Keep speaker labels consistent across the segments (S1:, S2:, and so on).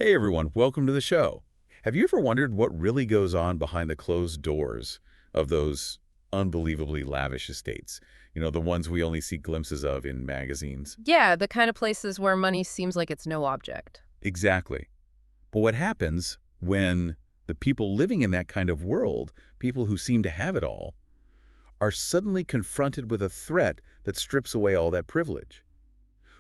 S1: Hey everyone, welcome to the show. Have you ever wondered what really goes on behind the closed doors of those unbelievably lavish estates? The ones we only see glimpses of in magazines.
S2: Yeah, the kind of places where money seems like it's no object.
S1: Exactly. But what happens when the people living in that kind of world, people who seem to have it all, are suddenly confronted with a threat that strips away all that privilege?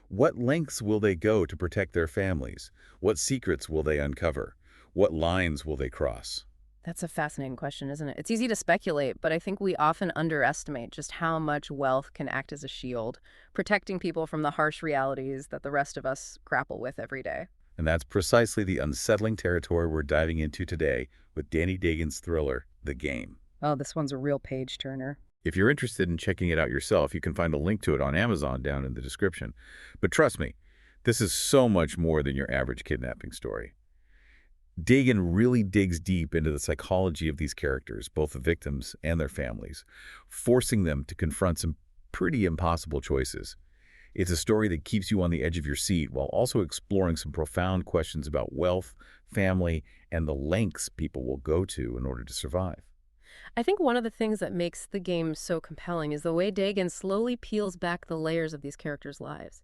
S1: What lengths will they go to protect their families? What secrets will they uncover? What lines will they cross?
S2: That's a fascinating question, isn't it? It's easy to speculate, but I think we often underestimate just how much wealth can act as a shield, protecting people from the harsh realities that the rest of us grapple with every day.
S1: And that's precisely the unsettling territory we're diving into today with Danny Dagan's thriller, The Game.
S2: Oh, this one's a real page turner.
S1: If you're interested in checking it out yourself, you can find a link to it on Amazon down in the description. But trust me, this is so much more than your average kidnapping story. Dagan really digs deep into the psychology of these characters, both the victims and their families, forcing them to confront some pretty impossible choices. It's a story that keeps you on the edge of your seat while also exploring some profound questions about wealth, family, and the lengths people will go to in order to survive.
S2: I think one of the things that makes the game so compelling is the way Dagan slowly peels back the layers of these characters' lives.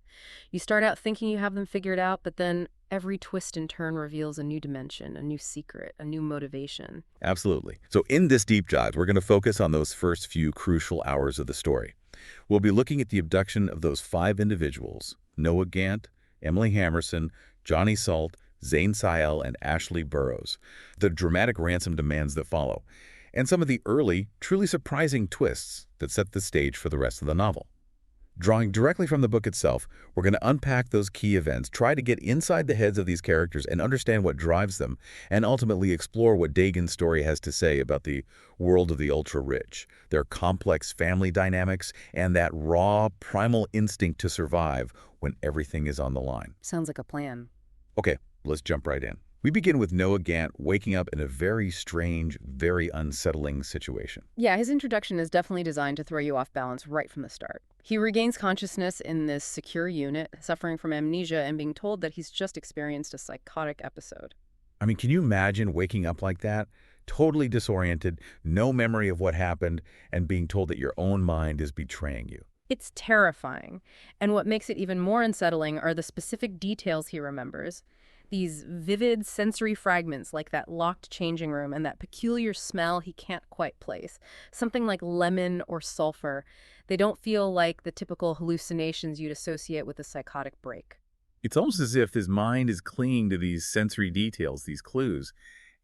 S2: You start out thinking you have them figured out, but then every twist and turn reveals a new dimension, a new secret, a new motivation.
S1: Absolutely. So in this deep dive, we're going to focus on those first few crucial hours of the story. We'll be looking at the abduction of those five individuals: Noah Gant, Emily Hammerson, Johnny Salt, Zane Sael, and Ashley Burrows, the dramatic ransom demands that follow, and some of the early, truly surprising twists that set the stage for the rest of the novel. Drawing directly from the book itself, we're going to unpack those key events, try to get inside the heads of these characters and understand what drives them, and ultimately explore what Dagan's story has to say about the world of the ultra-rich, their complex family dynamics, and that raw, primal instinct to survive when everything is on the line.
S2: Sounds like a plan.
S1: Okay, let's jump right in. We begin with Noah Gant waking up in a very strange, very unsettling situation.
S2: Yeah, his introduction is definitely designed to throw you off balance right from the start. He regains consciousness in this secure unit, suffering from amnesia and being told that he's just experienced a psychotic episode.
S1: I mean, can you imagine waking up like that? Totally disoriented, no memory of what happened, and being told that your own mind is betraying you.
S2: It's terrifying, and what makes it even more unsettling are the specific details he remembers. These vivid sensory fragments like that locked changing room and that peculiar smell he can't quite place. Something like lemon or sulfur. They don't feel like the typical hallucinations you'd associate with a psychotic break.
S1: It's almost as if his mind is clinging to these sensory details, these clues,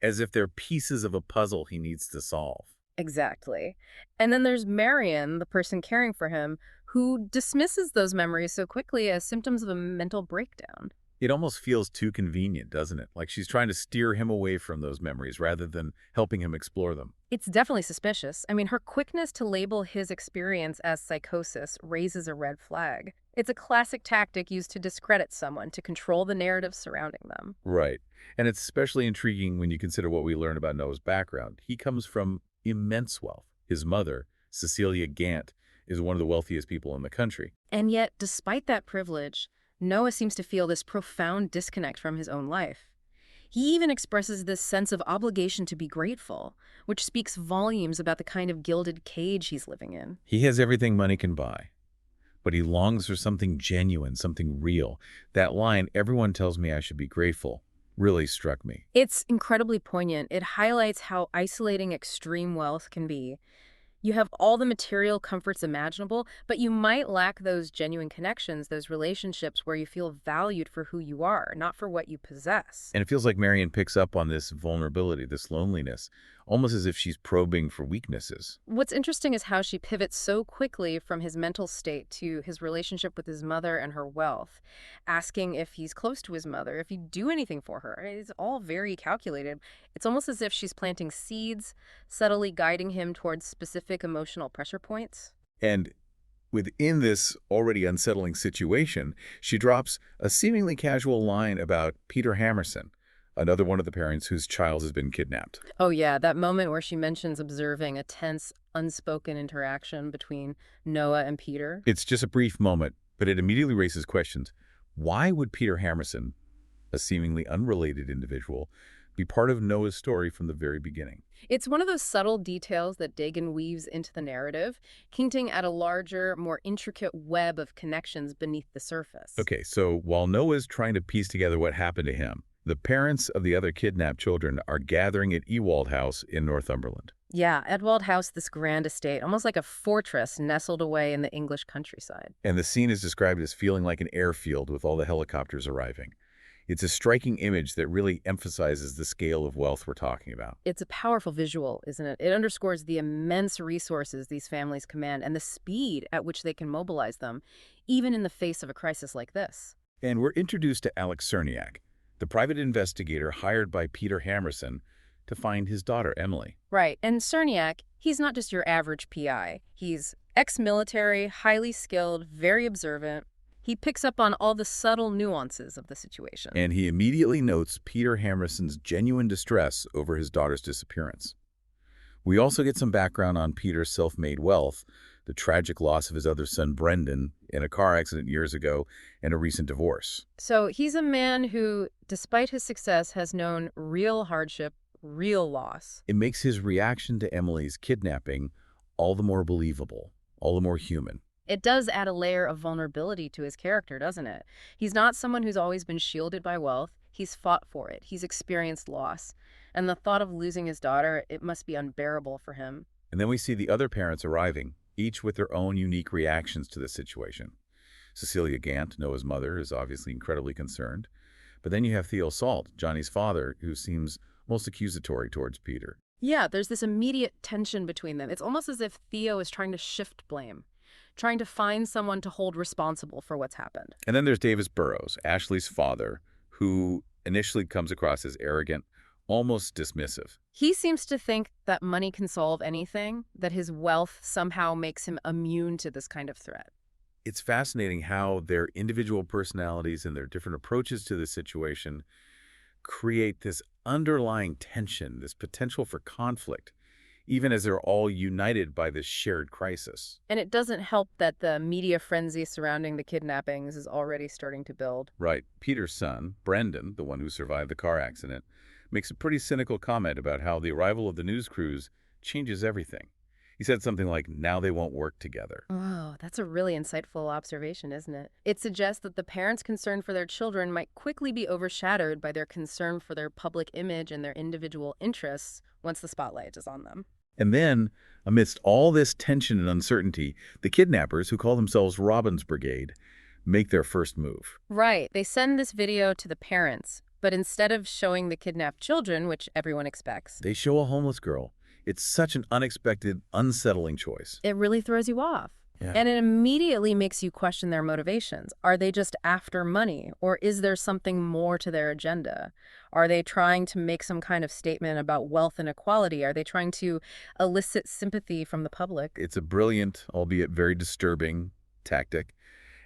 S1: as if they're pieces of a puzzle he needs to solve.
S2: Exactly. And then there's Marion, the person caring for him, who dismisses those memories so quickly as symptoms of a mental breakdown.
S1: It almost feels too convenient, doesn't it? Like she's trying to steer him away from those memories rather than helping him explore them.
S2: It's definitely suspicious. I mean, her quickness to label his experience as psychosis raises a red flag. It's a classic tactic used to discredit someone, to control the narrative surrounding them.
S1: Right. And it's especially intriguing when you consider what we learn about Noah's background. He comes from immense wealth. His mother, Cecilia Gant, is one of the wealthiest people in the country.
S2: And yet, despite that privilege, Noah seems to feel this profound disconnect from his own life. He even expresses this sense of obligation to be grateful, which speaks volumes about the kind of gilded cage he's living in.
S1: He has everything money can buy, but he longs for something genuine, something real. That line, "Everyone tells me I should be grateful," really struck me.
S2: It's incredibly poignant. It highlights how isolating extreme wealth can be. You have all the material comforts imaginable, but you might lack those genuine connections, those relationships where you feel valued for who you are, not for what you possess.
S1: And it feels like Marion picks up on this vulnerability, this loneliness, almost as if she's probing for weaknesses.
S2: What's interesting is how she pivots so quickly from his mental state to his relationship with his mother and her wealth, asking if he's close to his mother, if he'd do anything for her. It's all very calculated. It's almost as if she's planting seeds, subtly guiding him towards specific emotional pressure points.
S1: And within this already unsettling situation, she drops a seemingly casual line about Peter Hammerson, another one of the parents whose child has been kidnapped.
S2: Oh yeah, that moment where she mentions observing a tense, unspoken interaction between Noah and Peter.
S1: It's just a brief moment, but it immediately raises questions. Why would Peter Hammerson, a seemingly unrelated individual, be part of Noah's story from the very beginning.
S2: It's one of those subtle details that Dagan weaves into the narrative, hinting at a larger, more intricate web of connections beneath the surface.
S1: Okay, so while Noah's trying to piece together what happened to him, the parents of the other kidnapped children are gathering at Ewald House in Northumberland.
S2: Yeah, Edwald House, this grand estate, almost like a fortress nestled away in the English countryside.
S1: And the scene is described as feeling like an airfield with all the helicopters arriving. It's a striking image that really emphasizes the scale of wealth we're talking about.
S2: It's a powerful visual, isn't it? It underscores the immense resources these families command and the speed at which they can mobilize them, even in the face of a crisis like this.
S1: And we're introduced to Alex Cerniak, the private investigator hired by Peter Hammerson to find his daughter, Emily.
S2: Right, and Cerniak, he's not just your average PI. He's ex-military, highly skilled, very observant. He picks up on all the subtle nuances of the situation.
S1: And he immediately notes Peter Hammerson's genuine distress over his daughter's disappearance. We also get some background on Peter's self-made wealth, the tragic loss of his other son, Brendan, in a car accident years ago, and a recent divorce.
S2: So he's a man who, despite his success, has known real hardship, real loss.
S1: It makes his reaction to Emily's kidnapping all the more believable, all the more human.
S2: It does add a layer of vulnerability to his character, doesn't it? He's not someone who's always been shielded by wealth. He's fought for it. He's experienced loss. And the thought of losing his daughter, it must be unbearable for him.
S1: And then we see the other parents arriving, each with their own unique reactions to the situation. Cecilia Gant, Noah's mother, is obviously incredibly concerned. But then you have Theo Salt, Johnny's father, who seems most accusatory towards Peter.
S2: Yeah, there's this immediate tension between them. It's almost as if Theo is trying to shift blame, trying to find someone to hold responsible for what's happened.
S1: And then there's Davis Burrows, Ashley's father, who initially comes across as arrogant, almost dismissive.
S2: He seems to think that money can solve anything, that his wealth somehow makes him immune to this kind of threat.
S1: It's fascinating how their individual personalities and their different approaches to the situation create this underlying tension, this potential for conflict, even as they're all united by this shared crisis.
S2: And it doesn't help that the media frenzy surrounding the kidnappings is already starting to build.
S1: Right. Peter's son, Brendan, the one who survived the car accident, makes a pretty cynical comment about how the arrival of the news crews changes everything. He said something like, now they won't work together.
S2: Oh, that's a really insightful observation, isn't it? It suggests that the parents' concern for their children might quickly be overshadowed by their concern for their public image and their individual interests once the spotlight is on them.
S1: And then, amidst all this tension and uncertainty, the kidnappers, who call themselves Robin's Brigade, make their first move.
S2: Right. They send this video to the parents, but instead of showing the kidnapped children, which everyone expects,
S1: They show a homeless girl. It's such an unexpected, unsettling choice.
S2: it really throws you off.
S1: Yeah.
S2: And it immediately makes you question their motivations. Are they just after money, or is there something more to their agenda? Are they trying to make some kind of statement about wealth inequality? Are they trying to elicit sympathy from the public?
S1: It's a brilliant, albeit very disturbing, tactic.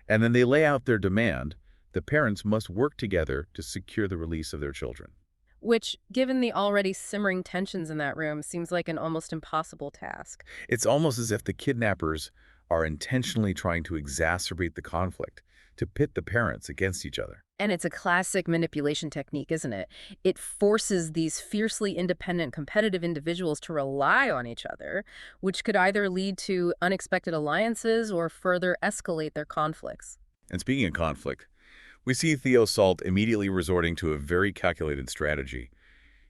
S1: And then they lay out their demand. The parents must work together to secure the release of their children.
S2: Which, given the already simmering tensions in that room, seems like an almost impossible task.
S1: It's almost as if the kidnappers are intentionally trying to exacerbate the conflict, to pit the parents against each other.
S2: And it's a classic manipulation technique, isn't it? It forces these fiercely independent, competitive individuals to rely on each other, which could either lead to unexpected alliances or further escalate their conflicts.
S1: And speaking of conflict, we see Theo Salt immediately resorting to a very calculated strategy.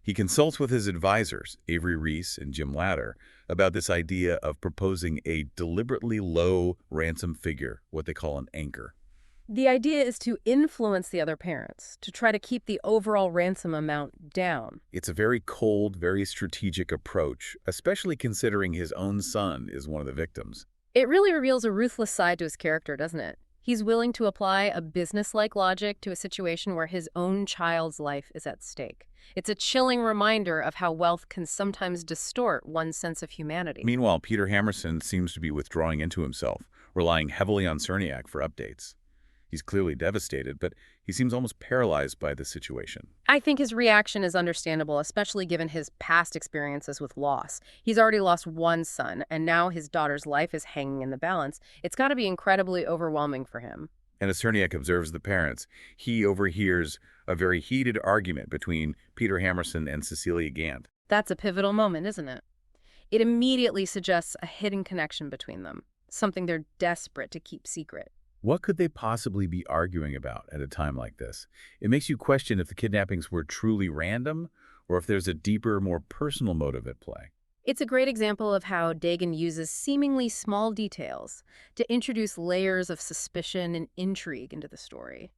S1: He consults with his advisors, Avery Reese and Jim Latter, about this idea of proposing a deliberately low ransom figure, what they call an anchor.
S2: The idea is to influence the other parents, to try to keep the overall ransom amount down.
S1: It's a very cold, very strategic approach, especially considering his own son is one of the victims.
S2: It really reveals a ruthless side to his character, doesn't it? He's willing to apply a business-like logic to a situation where his own child's life is at stake. It's a chilling reminder of how wealth can sometimes distort one's sense of humanity.
S1: Meanwhile, Peter Hammerson seems to be withdrawing into himself, relying heavily on Cerniak for updates. He's clearly devastated, but he seems almost paralyzed by the situation.
S2: I think his reaction is understandable, especially given his past experiences with loss. He's already lost one son, and now his daughter's life is hanging in the balance. It's got to be incredibly overwhelming for him.
S1: And as Cerniak observes the parents, he overhears a very heated argument between Peter Hammerson and Cecilia Gant.
S2: That's a pivotal moment, isn't it? It immediately suggests a hidden connection between them, something they're desperate to keep secret.
S1: What could they possibly be arguing about at a time like this? It makes you question if the kidnappings were truly random or if there's a deeper, more personal motive at play.
S2: It's a great example of how Dagan uses seemingly small details to introduce layers of suspicion and intrigue into the story.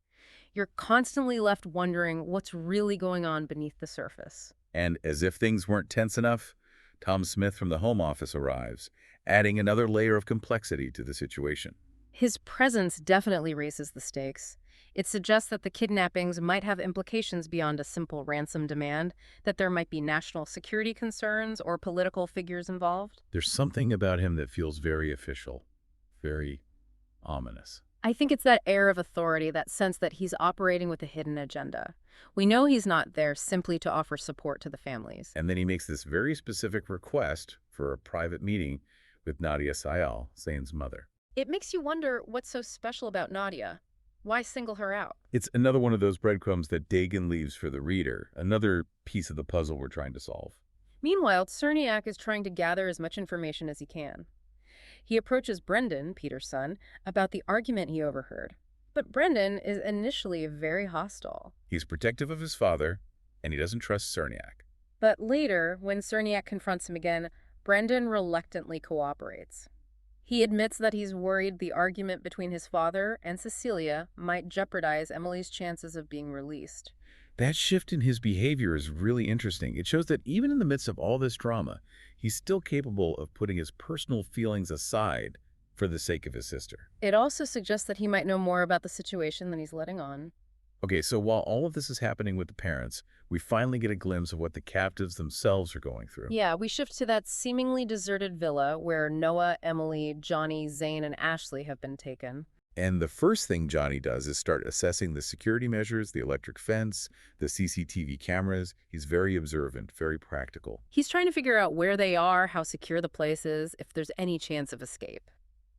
S2: You're constantly left wondering what's really going on beneath the surface.
S1: And as if things weren't tense enough, Tom Smith from the Home Office arrives, adding another layer of complexity to the situation.
S2: His presence definitely raises the stakes. It suggests that the kidnappings might have implications beyond a simple ransom demand, that there might be national security concerns or political figures involved.
S1: There's something about him that feels very official, very ominous.
S2: I think it's that air of authority, that sense that he's operating with a hidden agenda. We know he's not there simply to offer support to the families.
S1: And then he makes this very specific request for a private meeting with Nadia Sayal, Zane's mother.
S2: It makes you wonder what's so special about Nadia. Why single her out?
S1: It's another one of those breadcrumbs that Dagan leaves for the reader, another piece of the puzzle we're trying to solve.
S2: Meanwhile, Cerniak is trying to gather as much information as he can. He approaches Brendan, Peter's son, about the argument he overheard. But Brendan is initially very hostile.
S1: He's protective of his father, and he doesn't trust Cerniak.
S2: But later, when Cerniak confronts him again, Brendan reluctantly cooperates. He admits that he's worried the argument between his father and Cecilia might jeopardize Emily's chances of being released.
S1: That shift in his behavior is really interesting. It shows that even in the midst of all this drama, he's still capable of putting his personal feelings aside for the sake of his sister.
S2: It also suggests that he might know more about the situation than he's letting on.
S1: Okay, so while all of this is happening with the parents, we finally get a glimpse of what the captives themselves are going through.
S2: Yeah, we shift to that seemingly deserted villa where Noah, Emily, Johnny, Zane, and Ashley have been taken.
S1: And the first thing Johnny does is start assessing the security measures, the electric fence, the CCTV cameras. He's very observant, very practical.
S2: He's trying to figure out where they are, how secure the place is, if there's any chance of escape.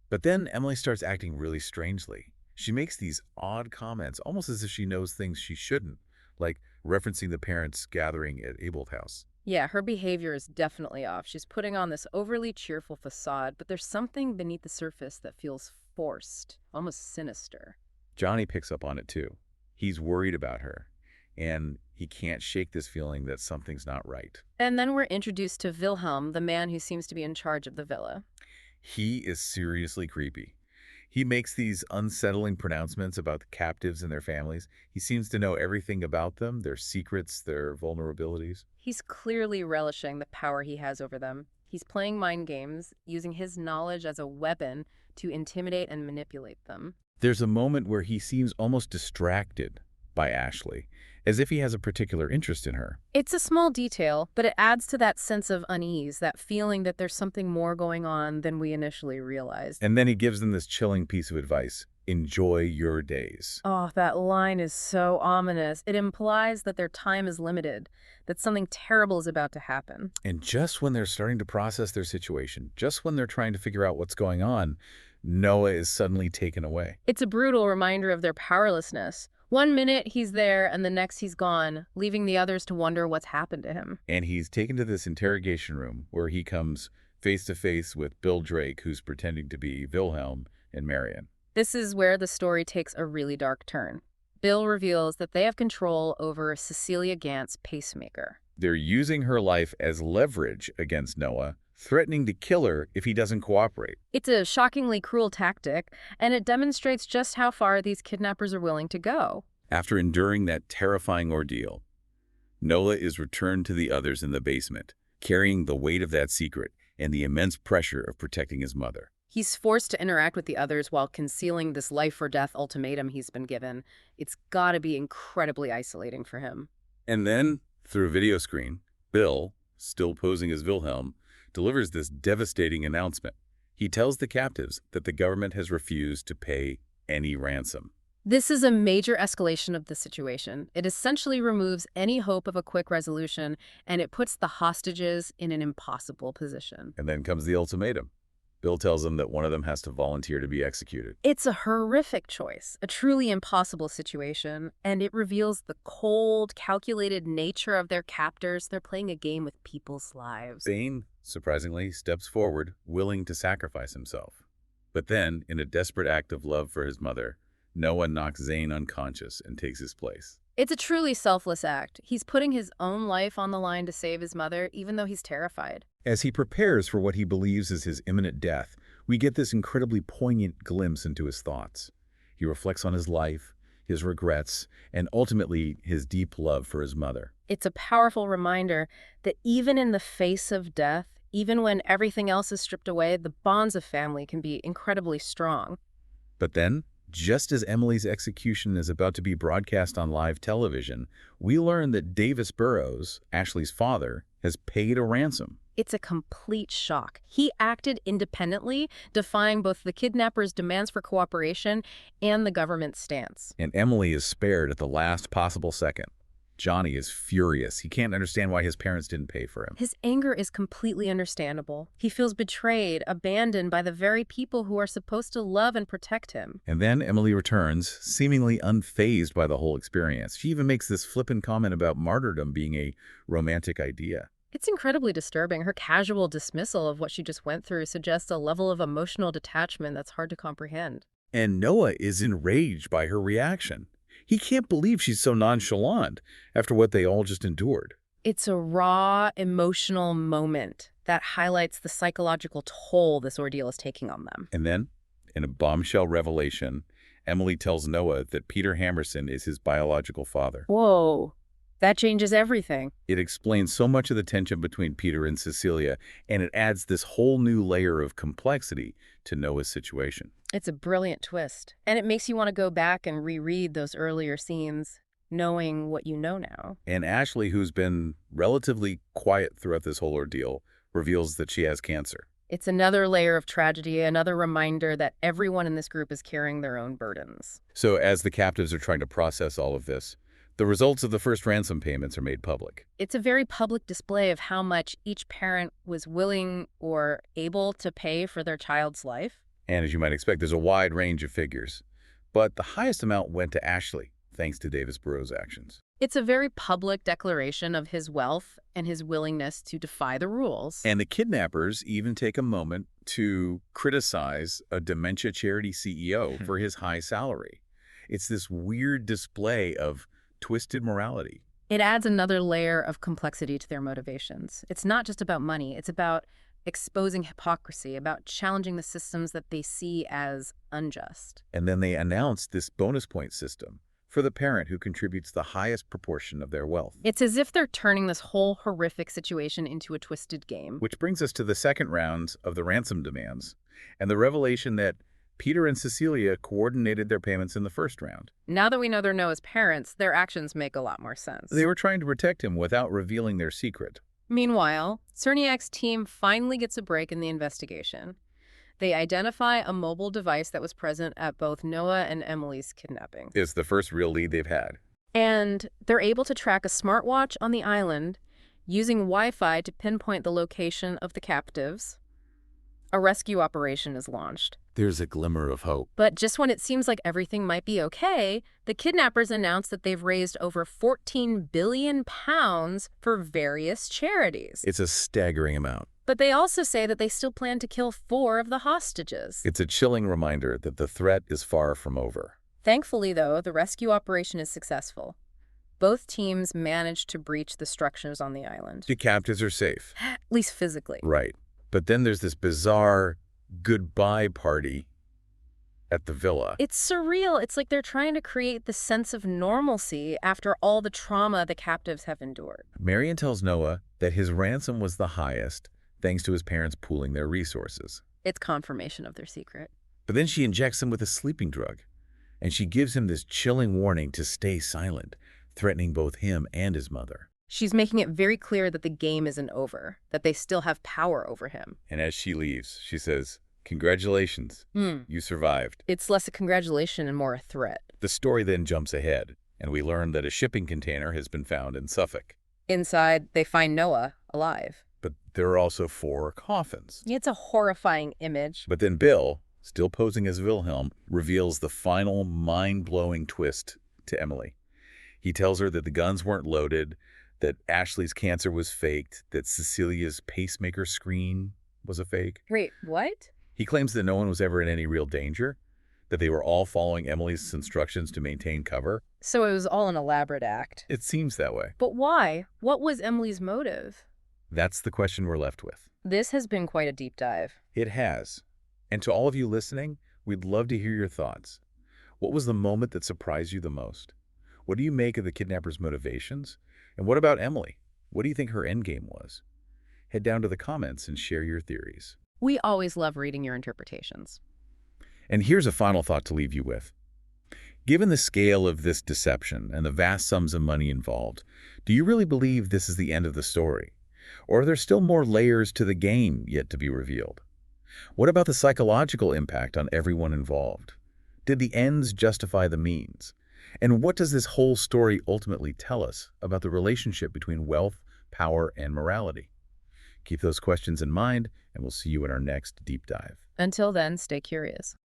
S1: But then Emily starts acting really strangely. She makes these odd comments, almost as if she knows things she shouldn't, like referencing the parents' gathering at Abel's house.
S2: Yeah, her behavior is definitely off. She's putting on this overly cheerful facade, but there's something beneath the surface that feels forced, almost sinister.
S1: Johnny picks up on it too. He's worried about her, and he can't shake this feeling that something's not right.
S2: And then we're introduced to Wilhelm, the man who seems to be in charge of the villa.
S1: He is seriously creepy. He makes these unsettling pronouncements about the captives and their families. He seems to know everything about them, their secrets, their vulnerabilities.
S2: He's clearly relishing the power he has over them. He's playing mind games, using his knowledge as a weapon to intimidate and manipulate them.
S1: There's a moment where he seems almost distracted by Ashley, as if he has a particular interest in her.
S2: It's a small detail, but it adds to that sense of unease, that feeling that there's something more going on than we initially realized.
S1: And then he gives them this chilling piece of advice. Enjoy your days.
S2: Oh, that line is so ominous. It implies that their time is limited, that something terrible is about to happen.
S1: And just when they're starting to process their situation, just when they're trying to figure out what's going on, Noah is suddenly taken away.
S2: It's a brutal reminder of their powerlessness. One minute he's there and the next he's gone, leaving the others to wonder what's happened to him.
S1: And he's taken to this interrogation room where he comes face to face with Bill Drake, who's pretending to be Wilhelm and Marion.
S2: This is where the story takes a really dark turn. Bill reveals that they have control over Cecilia Gant's pacemaker.
S1: They're using her life as leverage against Noah, threatening to kill her if he doesn't cooperate.
S2: It's a shockingly cruel tactic, and it demonstrates just how far these kidnappers are willing to go.
S1: After enduring that terrifying ordeal, Noah is returned to the others in the basement, carrying the weight of that secret and the immense pressure of protecting his mother.
S2: He's forced to interact with the others while concealing this life-or-death ultimatum he's been given. It's gotta be incredibly isolating for him.
S1: And then, through a video screen, Bill, still posing as Wilhelm, delivers this devastating announcement. He tells the captives that the government has refused to pay any ransom.
S2: This is a major escalation of the situation. It essentially removes any hope of a quick resolution, and it puts the hostages in an impossible position.
S1: And then comes the ultimatum. Bill tells them that one of them has to volunteer to be executed.
S2: It's a horrific choice, a truly impossible situation, and it reveals the cold, calculated nature of their captors. They're playing a game with people's lives.
S1: Bane, surprisingly, steps forward, willing to sacrifice himself. But then, in a desperate act of love for his mother, Noah knocks Zane unconscious and takes his place.
S2: It's a truly selfless act. He's putting his own life on the line to save his mother, even though he's terrified.
S1: As he prepares for what he believes is his imminent death, we get this incredibly poignant glimpse into his thoughts. He reflects on his life, his regrets, and ultimately his deep love for his mother.
S2: It's a powerful reminder that even in the face of death, even when everything else is stripped away, the bonds of family can be incredibly strong.
S1: But then, just as Emily's execution is about to be broadcast on live television, we learn that Davis Burrows, Ashley's father, has paid a ransom.
S2: It's a complete shock. He acted independently, defying both the kidnappers' demands for cooperation and the government's stance.
S1: And Emily is spared at the last possible second. Johnny is furious. He can't understand why his parents didn't pay for him.
S2: His anger is completely understandable. He feels betrayed, abandoned by the very people who are supposed to love and protect him.
S1: And then Emily returns, seemingly unfazed by the whole experience. She even makes this flippant comment about martyrdom being a romantic idea.
S2: It's incredibly disturbing. Her casual dismissal of what she just went through suggests a level of emotional detachment that's hard to comprehend.
S1: And Noah is enraged by her reaction. He can't believe she's so nonchalant after what they all just endured.
S2: It's a raw, emotional moment that highlights the psychological toll this ordeal is taking on them.
S1: And then, in a bombshell revelation, Emily tells Noah that Peter Hammerson is his biological father.
S2: Whoa, that changes everything.
S1: It explains so much of the tension between Peter and Cecilia, and it adds this whole new layer of complexity to Noah's situation.
S2: It's a brilliant twist, and it makes you want to go back and reread those earlier scenes, knowing what you know now.
S1: And Ashley, who's been relatively quiet throughout this whole ordeal, reveals that she has cancer.
S2: It's another layer of tragedy, another reminder that everyone in this group is carrying their own burdens.
S1: So as the captives are trying to process all of this, the results of the first ransom payments are made public.
S2: It's a very public display of how much each parent was willing or able to pay for their child's life.
S1: And as you might expect, there's a wide range of figures. But the highest amount went to Ashley, thanks to Davis Burrows' actions.
S2: It's a very public declaration of his wealth and his willingness to defy the rules.
S1: And the kidnappers even take a moment to criticize a dementia charity CEO for his high salary. It's this weird display of twisted morality.
S2: It adds another layer of complexity to their motivations. It's not just about money. It's about exposing hypocrisy, about challenging the systems that they see as unjust.
S1: And then they announced this bonus point system for the parent who contributes the highest proportion of their wealth.
S2: It's as if they're turning this whole horrific situation into a twisted game.
S1: Which brings us to the second round of the ransom demands and the revelation that Peter and Cecilia coordinated their payments in the first round.
S2: Now that we know they're Noah's parents, their actions make a lot more sense.
S1: They were trying to protect him without revealing their secret.
S2: Meanwhile, Cerniak's team finally gets a break in the investigation. They identify a mobile device that was present at both Noah and Emily's kidnapping.
S1: It's the first real lead they've had.
S2: And they're able to track a smartwatch on the island using Wi-Fi to pinpoint the location of the captives. A rescue operation is launched.
S1: There's a glimmer of hope.
S2: But just when it seems like everything might be okay, the kidnappers announce that they've raised over 14 billion pounds for various charities.
S1: It's a staggering amount.
S2: But they also say that they still plan to kill 4 of the hostages.
S1: It's a chilling reminder that the threat is far from over.
S2: Thankfully, though, the rescue operation is successful. Both teams managed to breach the structures on the island.
S1: The captives are safe.
S2: At least physically.
S1: Right. But then there's this bizarre goodbye party at the villa.
S2: It's surreal. It's like they're trying to create the sense of normalcy after all the trauma the captives have endured.
S1: Marion tells Noah that his ransom was the highest, thanks to his parents pooling their resources.
S2: It's confirmation of their secret.
S1: But then she injects him with a sleeping drug, and she gives him this chilling warning to stay silent, threatening both him and his mother.
S2: She's making it very clear that the game isn't over, that they still have power over him.
S1: And as she leaves, she says, "Congratulations, you survived."
S2: It's less a congratulation and more a threat.
S1: The story then jumps ahead, and we learn that a shipping container has been found in Suffolk.
S2: Inside, they find Noah alive.
S1: But There are also 4 coffins.
S2: It's a horrifying image.
S1: But then Bill, still posing as Wilhelm, reveals the final mind-blowing twist to Emily. He tells her that the guns weren't loaded, that Ashley's cancer was faked, that Cecilia's pacemaker screen was a fake.
S2: Wait, what?
S1: He claims that no one was ever in any real danger, that they were all following Emily's instructions to maintain cover.
S2: So it was all an elaborate act.
S1: It seems that way.
S2: But why? What was Emily's motive?
S1: That's the question we're left with.
S2: This has been quite a deep dive.
S1: It has. And to all of you listening, we'd love to hear your thoughts. What was the moment that surprised you the most? What do you make of the kidnapper's motivations? And what about Emily? What do you think her endgame was? Head down to the comments and share your theories.
S2: We always love reading your interpretations.
S1: And here's a final thought to leave you with. Given the scale of this deception and the vast sums of money involved, do you really believe this is the end of the story? Or are there still more layers to the game yet to be revealed? What about the psychological impact on everyone involved? Did the ends justify the means? And what does this whole story ultimately tell us about the relationship between wealth, power, and morality? Keep those questions in mind, and we'll see you in our next deep dive.
S2: Until then, stay curious.